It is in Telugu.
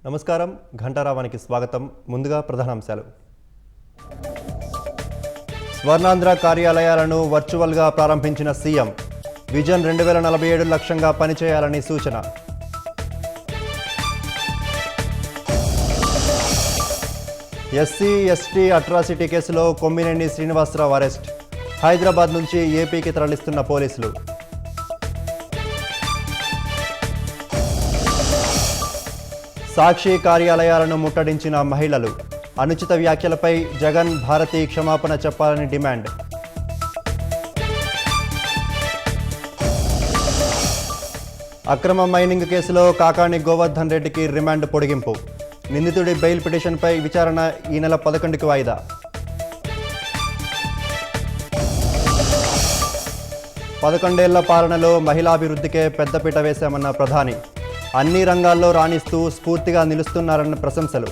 నమస్కారం ఘంటారావానికి స్వాగతం. ముందుగా ప్రధానాంశాలు. స్వర్ణాంధ్ర కార్యాలయాలను వర్చువల్గా ప్రారంభించిన సీఎం. విజన్ 2047 లక్ష్యంగా పనిచేయాలని సూచన. ఎస్సీ ఎస్టీ అట్రాసిటీ కేసులో కొమ్మినేని శ్రీనివాసరావు అరెస్ట్. హైదరాబాద్ నుంచి ఏపీకి తరలిస్తున్న పోలీసులు. సాక్షి కార్యాలయాలను ముట్టడించిన మహిళలు. అనుచిత వ్యాఖ్యలపై జగన్ భారతి క్షమాపణ చెప్పాలని డిమాండ్. అక్రమ మైనింగ్ కేసులో కాకాణి గోవర్ధన్ రెడ్డికి రిమాండ్ పొడిగింపు. నిందితుడి బెయిల్ పిటిషన్పై విచారణ ఈ నెల 11కి వాయిదా. పదకొండేళ్ల పాలనలో మహిళాభివృద్ధికే పెద్దపీట వేశామన్న ప్రధాని. అన్ని రంగాల్లో రాణిస్తూ స్ఫూర్తిగా నిలుస్తున్నారన్న ప్రశంసలు.